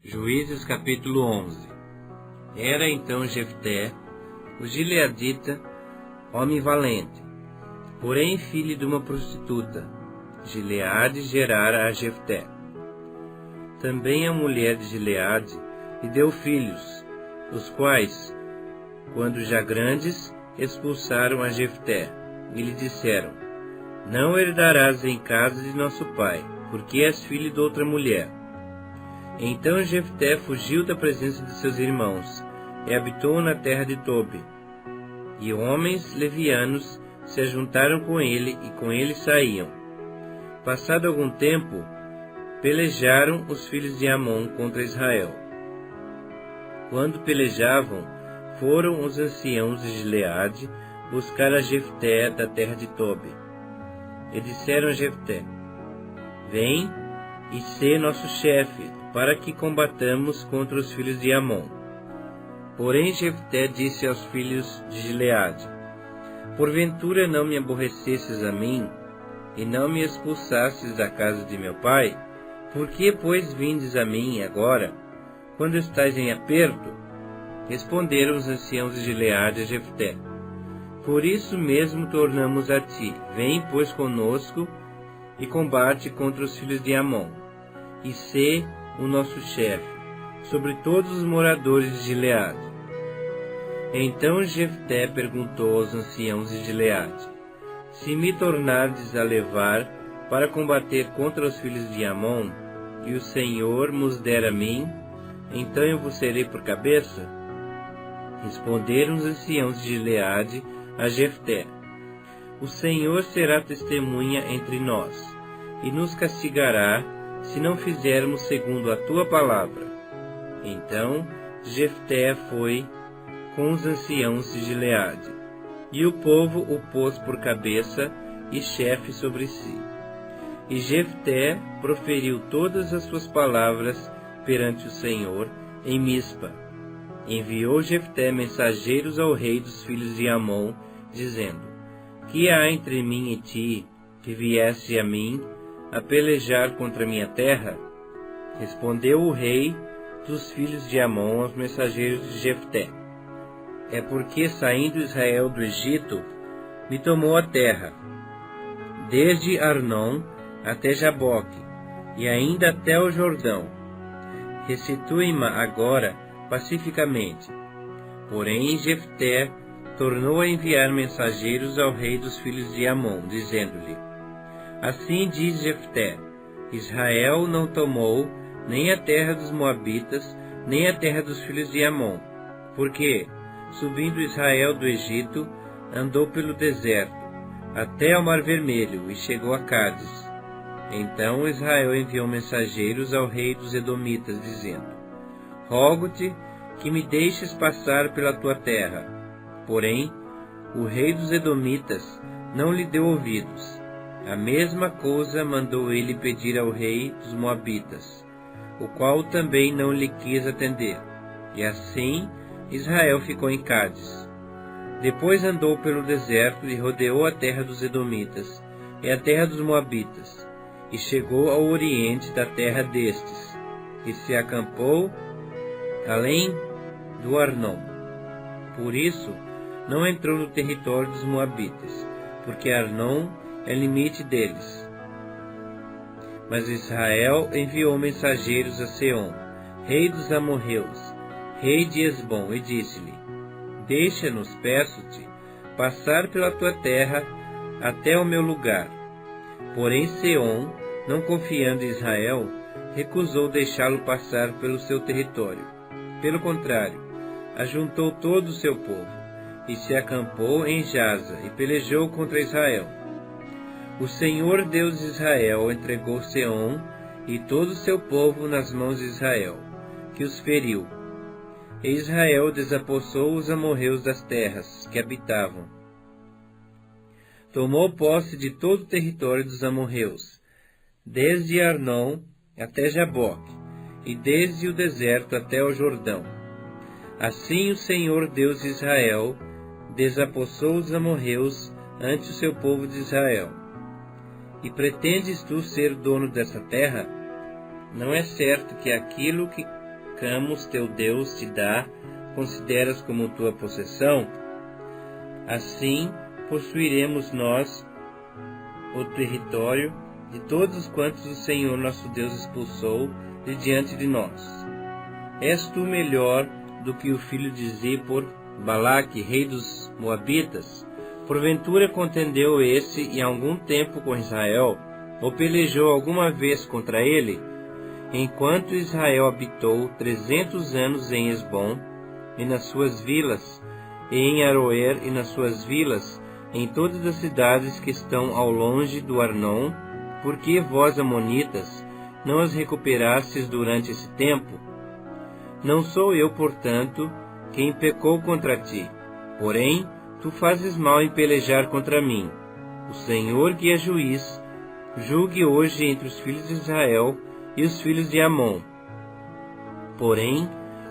Juízes capítulo 11. Era então Jefté, o gileadita, homem valente, porém filho de uma prostituta. Gileade gerara a Jefté. Também a mulher de Gileade lhe deu filhos, os quais, quando já grandes, expulsaram a Jefté, e lhe disseram: Não herdarás em casa de nosso pai, porque és filho de outra mulher. Então Jefté fugiu da presença de seus irmãos, e habitou na terra de Tobi. E homens levianos se ajuntaram com ele, e com ele saíam. Passado algum tempo, pelejaram os filhos de Amon contra Israel. Quando pelejavam, foram os anciãos de Gileade buscar a Jefté da terra de Tobi. E disseram a Jefté: Vem e sê nosso chefe, para que combatamos contra os filhos de Amon. Porém Jefté disse aos filhos de Gileade: Porventura não me aborrecesses a mim, e não me expulsastes da casa de meu pai? Por que, pois, vindes a mim agora, quando estais em aperto? Responderam os anciãos de Gileade a Jefté: Por isso mesmo tornamos a ti. Vem, pois, conosco, e combate contra os filhos de Amon, e sê o nosso chefe, sobre todos os moradores de Gileade. Então Jefté perguntou aos anciãos de Gileade: Se me tornardes a levar para combater contra os filhos de Amon, e o Senhor nos der a mim, então eu vos serei por cabeça? Responderam os anciãos de Gileade a Jefté: O Senhor será testemunha entre nós, e nos castigará, se não fizermos segundo a tua palavra. Então Jefté foi com os anciãos de Gileade, e o povo o pôs por cabeça e chefe sobre si. E Jefté proferiu todas as suas palavras perante o Senhor em Mispa. Enviou Jefté mensageiros ao rei dos filhos de Amon, dizendo: Que há entre mim e ti, que viesse a mim a pelejar contra minha terra? Respondeu o rei dos filhos de Amon aos mensageiros de Jefté: É porque, saindo Israel do Egito, me tomou a terra, desde Arnon até Jaboque, e ainda até o Jordão. Restitui-me agora pacificamente. Porém Jefté tornou a enviar mensageiros ao rei dos filhos de Amon, dizendo-lhe: Assim diz Jefté: Israel não tomou nem a terra dos Moabitas, nem a terra dos filhos de Amon, porque, subindo Israel do Egito, andou pelo deserto, até ao Mar Vermelho, e chegou a Cádiz. Então Israel enviou mensageiros ao rei dos Edomitas, dizendo: Rogo-te que me deixes passar pela tua terra. Porém, o rei dos Edomitas não lhe deu ouvidos. A mesma coisa mandou ele pedir ao rei dos Moabitas, o qual também não lhe quis atender. E assim Israel ficou em Cádiz. Depois andou pelo deserto e rodeou a terra dos Edomitas e a terra dos Moabitas, e chegou ao oriente da terra destes, e se acampou além do Arnon. Por isso não entrou no território dos Moabitas, porque Arnon é limite deles. Mas Israel enviou mensageiros a Seom, rei dos amorreus, rei de Esbom, e disse-lhe: Deixa-nos, peço-te, passar pela tua terra até o meu lugar. Porém Seom, não confiando em Israel, recusou deixá-lo passar pelo seu território. Pelo contrário, ajuntou todo o seu povo, e se acampou em Jaza, e pelejou contra Israel. O Senhor Deus de Israel entregou Seom e todo o seu povo nas mãos de Israel, que os feriu. E Israel desapossou os amorreus das terras que habitavam. Tomou posse de todo o território dos amorreus, desde Arnon até Jaboque, e desde o deserto até o Jordão. Assim o Senhor Deus de Israel desapossou os amorreus ante o seu povo de Israel. E pretendes tu ser dono dessa terra? Não é certo que aquilo Camus, teu Deus, te dá, consideras como tua possessão? Assim possuiremos nós o território de todos quantos o Senhor nosso Deus expulsou de diante de nós. És tu melhor do que o filho de Zippor, Balaque, rei dos Moabitas? Porventura contendeu esse em algum tempo com Israel, ou pelejou alguma vez contra ele? Enquanto Israel habitou 300 anos em Esbom, e nas suas vilas, e em Aroer e nas suas vilas, em todas as cidades que estão ao longe do Arnon, por que vós, amonitas, não as recuperastes durante esse tempo? Não sou eu, portanto, quem pecou contra ti, porém, tu fazes mal em pelejar contra mim. O Senhor, que é juiz, julgue hoje entre os filhos de Israel e os filhos de Amon. Porém,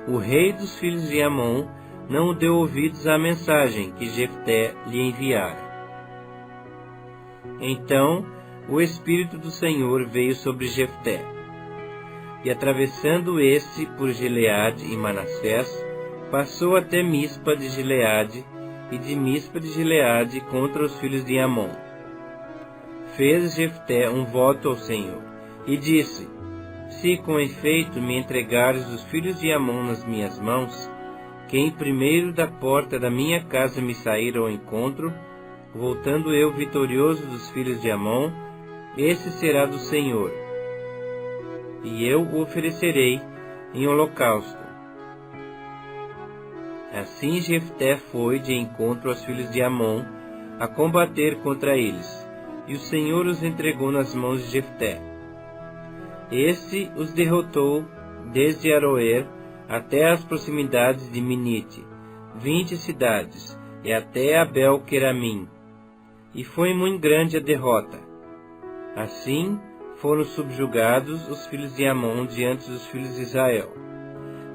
o rei dos filhos de Amon não deu ouvidos à mensagem que Jefté lhe enviara. Então o Espírito do Senhor veio sobre Jefté, e atravessando esse por Gileade e Manassés, passou até Mispa de Gileade, e de Mispa de Gileade contra os filhos de Amon. Fez Jefté um voto ao Senhor, e disse: Se com efeito me entregares os filhos de Amon nas minhas mãos, quem primeiro da porta da minha casa me sair ao encontro, voltando eu vitorioso dos filhos de Amon, esse será do Senhor, e eu o oferecerei em holocausto. Assim Jefté foi de encontro aos filhos de Amon, a combater contra eles, e o Senhor os entregou nas mãos de Jefté. Este os derrotou desde Aroer até as proximidades de Minite, 20 cidades, e até Abel-Queramim, e foi muito grande a derrota. Assim foram subjugados os filhos de Amon diante dos filhos de Israel.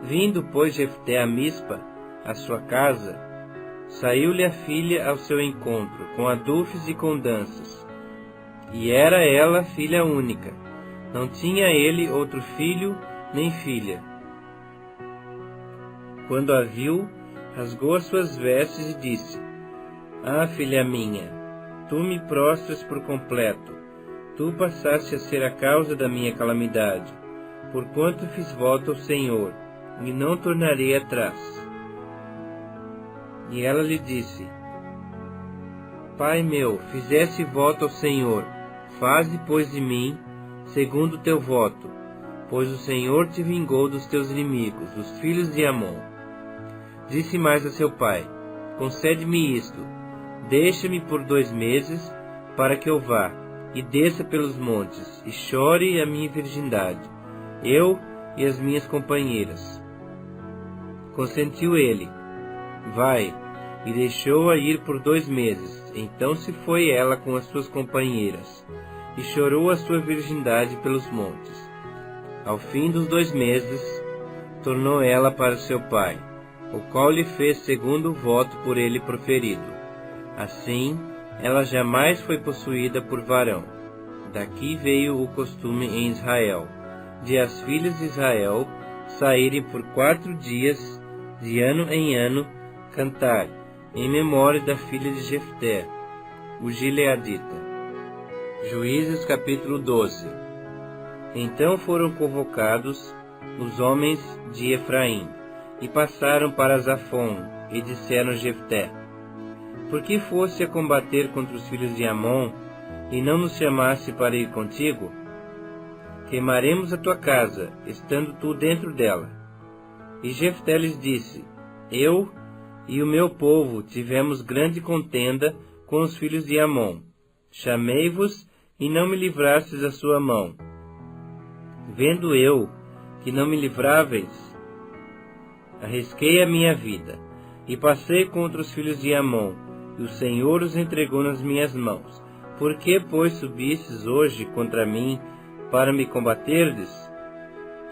Vindo, pois, Jefté a Mispa, a sua casa, saiu-lhe a filha ao seu encontro, com adufes e com danças. E era ela filha única, não tinha ele outro filho nem filha. Quando a viu, rasgou as suas vestes e disse: Ah, filha minha, tu me prostras por completo, tu passaste a ser a causa da minha calamidade, porquanto fiz voto ao Senhor, e não tornarei atrás. E ela lhe disse: Pai meu, fizeste voto ao Senhor, faze, pois, de mim segundo o teu voto, pois o Senhor te vingou dos teus inimigos, os filhos de Amon. Disse mais a seu pai: Concede-me isto, deixa-me por 2 meses, para que eu vá, e desça pelos montes, e chore a minha virgindade, eu e as minhas companheiras. Consentiu ele: Vai, e deixou-a ir por 2 meses. Então se foi ela com as suas companheiras, e chorou a sua virgindade pelos montes. Ao fim dos 2 meses, tornou ela para seu pai, o qual lhe fez segundo o voto por ele proferido. Assim, ela jamais foi possuída por varão. Daqui veio o costume em Israel, de as filhas de Israel saírem por 4 dias, de ano em ano, cantar, em memória da filha de Jefté, o gileadita. Juízes capítulo 12. Então foram convocados os homens de Efraim, e passaram para Zafon, e disseram a Jefté: Por que foste a combater contra os filhos de Amon, e não nos chamaste para ir contigo? Queimaremos a tua casa, estando tu dentro dela. E Jefté lhes disse: Eu e o meu povo tivemos grande contenda com os filhos de Amon. Chamei-vos, e não me livrastes da sua mão. Vendo eu que não me livráveis, arrisquei a minha vida, e passei contra os filhos de Amon, e o Senhor os entregou nas minhas mãos. Por que, pois, subistes hoje contra mim, para me combaterdes?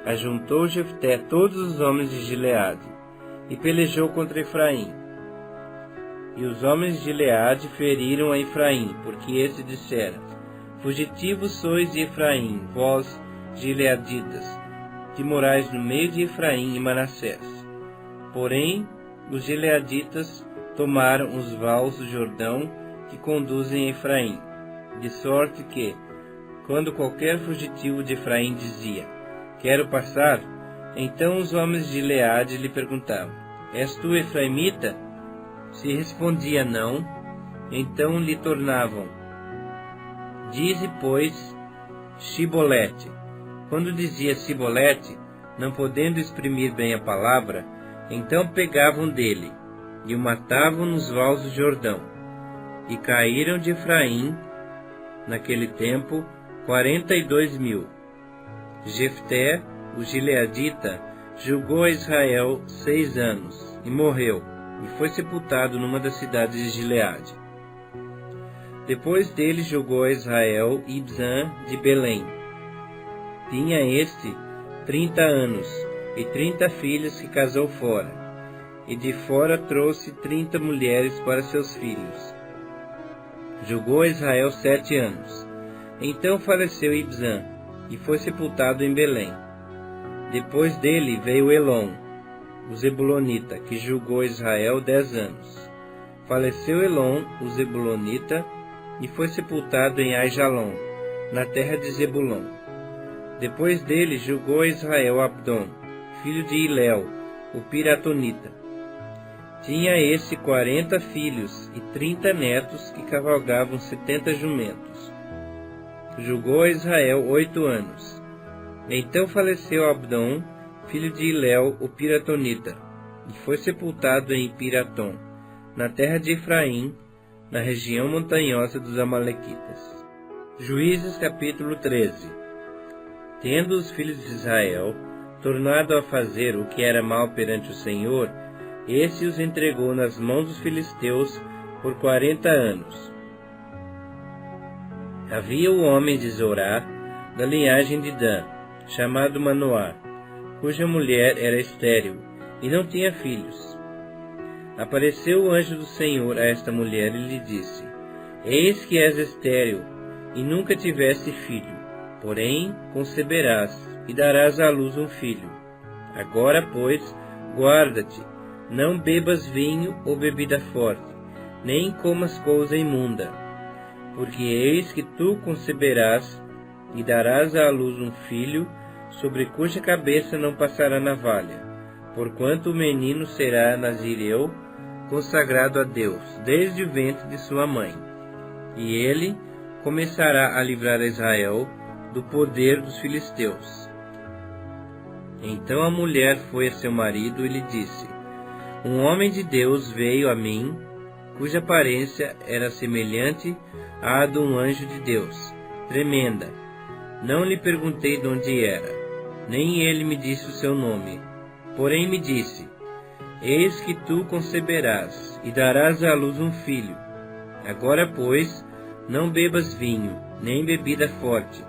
Ajuntou Jefté todos os homens de Gileade, e pelejou contra Efraim. E os homens de Gileade feriram a Efraim, porque esse dissera: Fugitivos sois de Efraim, vós, gileaditas, que morais no meio de Efraim e Manassés. Porém, os gileaditas tomaram os vales do Jordão que conduzem a Efraim, de sorte que, quando qualquer fugitivo de Efraim dizia: quero passar, então os homens de Gileade lhe perguntavam: és tu efraimita? Se respondia não, então lhe tornavam: dize, pois, Shibolete. Quando dizia Sibolete, não podendo exprimir bem a palavra, então pegavam dele e o matavam nos vales do Jordão. E caíram de Efraim, naquele tempo, 42.000. Jefté, o gileadita, julgou a Israel 6 anos, e morreu, e foi sepultado numa das cidades de Gileade. Depois dele julgou a Israel Ibzan de Belém. Tinha este 30 anos, e 30 filhos que casou fora, e de fora trouxe 30 mulheres para seus filhos. Julgou a Israel 7 anos. Então faleceu Ibzan, e foi sepultado em Belém. Depois dele veio Elon, o Zebulonita, que julgou Israel 10 anos. Faleceu Elon, o Zebulonita, e foi sepultado em Aijalon, na terra de Zebulon. Depois dele julgou Israel Abdon, filho de Hilel, o Piratonita. Tinha esse 40 filhos e 30 netos que cavalgavam 70 jumentos. Julgou a Israel 8 anos. Então faleceu Abdon, filho de Hilel, o Piratonita, e foi sepultado em Piratom, na terra de Efraim, na região montanhosa dos Amalequitas. Juízes capítulo 13. Tendo os filhos de Israel tornado a fazer o que era mal perante o Senhor, esse os entregou nas mãos dos filisteus por 40 anos. Havia um homem de Zorá, da linhagem de Dan, chamado Manoá, cuja mulher era estéril e não tinha filhos. Apareceu o anjo do Senhor a esta mulher e lhe disse: eis que és estéril e nunca tiveste filho, porém conceberás e darás à luz um filho. Agora, pois, guarda-te, não bebas vinho ou bebida forte, nem comas coisa imunda, porque eis que tu conceberás e darás à luz um filho, sobre cuja cabeça não passará navalha, porquanto o menino será nazireu, consagrado a Deus, desde o ventre de sua mãe. E ele começará a livrar a Israel do poder dos filisteus. Então a mulher foi a seu marido e lhe disse: um homem de Deus veio a mim, cuja aparência era semelhante à de um anjo de Deus, tremenda. Não lhe perguntei de onde era, nem ele me disse o seu nome. Porém me disse: eis que tu conceberás e darás à luz um filho. Agora, pois, não bebas vinho, nem bebida forte,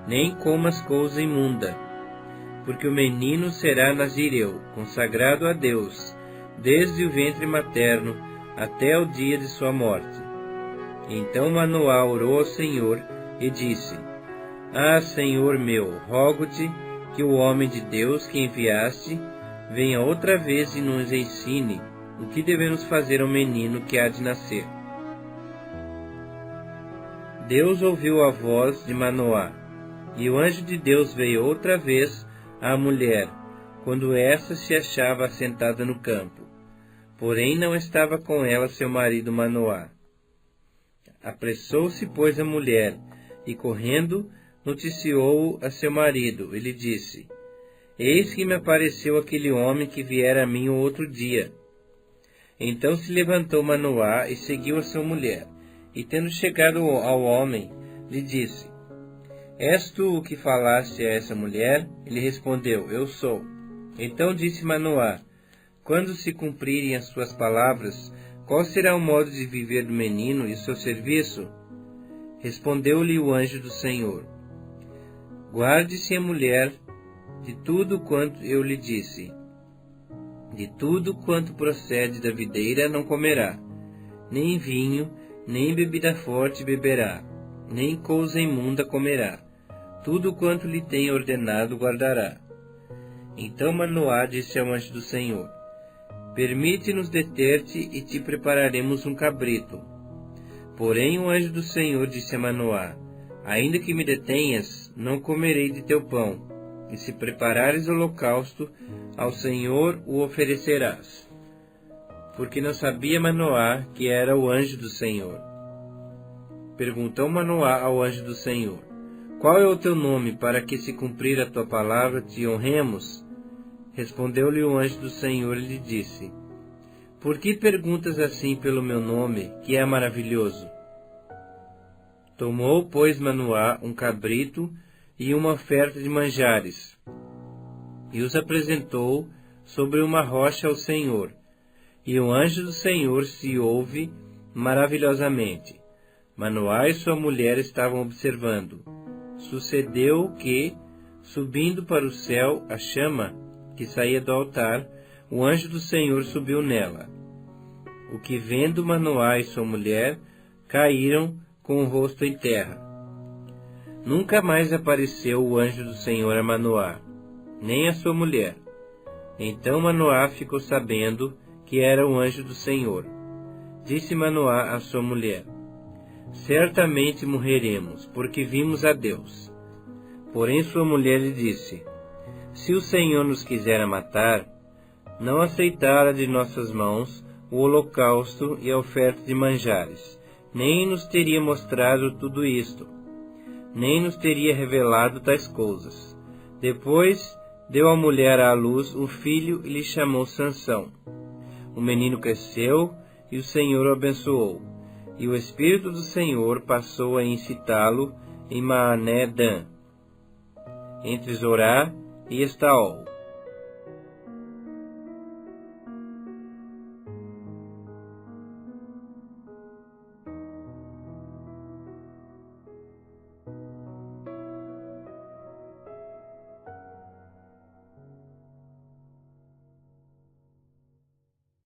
nem comas coisa imunda, porque o menino será nazireu, consagrado a Deus, desde o ventre materno até o dia de sua morte. Então Manoá orou ao Senhor e disse: ah, Senhor meu, rogo-te que o homem de Deus que enviaste venha outra vez e nos ensine o que devemos fazer ao menino que há de nascer. Deus ouviu a voz de Manoá, e o anjo de Deus veio outra vez à mulher, quando esta se achava assentada no campo. Porém não estava com ela seu marido Manoá. Apressou-se, pois, a mulher, e correndo, noticiou-o a seu marido, e lhe disse: eis que me apareceu aquele homem que viera a mim o outro dia. Então se levantou Manoá e seguiu a sua mulher, e tendo chegado ao homem, lhe disse: és tu o que falaste a essa mulher? Ele respondeu: eu sou. Então disse Manoá: quando se cumprirem as suas palavras, qual será o modo de viver do menino e o seu serviço? Respondeu-lhe o anjo do Senhor: guarde-se a mulher de tudo quanto eu lhe disse. De tudo quanto procede da videira não comerá, nem vinho, nem bebida forte beberá, nem coisa imunda comerá. Tudo quanto lhe tenho ordenado guardará. Então Manoá disse ao anjo do Senhor: Permite-nos deter-te e te prepararemos um cabrito. Porém o anjo do Senhor disse a Manoá: Ainda que me detenhas, não comerei de teu pão, e se preparares holocausto, ao Senhor o oferecerás. Porque não sabia Manoá que era o anjo do Senhor. Perguntou Manoá ao anjo do Senhor: Qual é o teu nome, para que, se cumprir a tua palavra, te honremos? Respondeu-lhe o anjo do Senhor e lhe disse: Por que perguntas assim pelo meu nome, que é maravilhoso? Tomou, pois, Manoá um cabrito e uma oferta de manjares, e os apresentou sobre uma rocha ao Senhor. E o anjo do Senhor se ouve maravilhosamente. Manoá e sua mulher estavam observando. Sucedeu que, subindo para o céu a chama que saía do altar, o anjo do Senhor subiu nela. O que, vendo Manoá e sua mulher, caíram com o rosto em terra. Nunca mais apareceu o anjo do Senhor a Manoá, nem a sua mulher. Então Manoá ficou sabendo que era o anjo do Senhor. Disse Manoá à sua mulher: Certamente morreremos, porque vimos a Deus. Porém sua mulher lhe disse: Se o Senhor nos quisera matar, não aceitara de nossas mãos o holocausto e a oferta de manjares, nem nos teria mostrado tudo isto, nem nos teria revelado tais coisas. Depois deu a mulher à luz um filho e lhe chamou Sansão. O menino cresceu e o Senhor o abençoou, e o Espírito do Senhor passou a incitá-lo em Maané-Dan, entre Zorá e Estaol.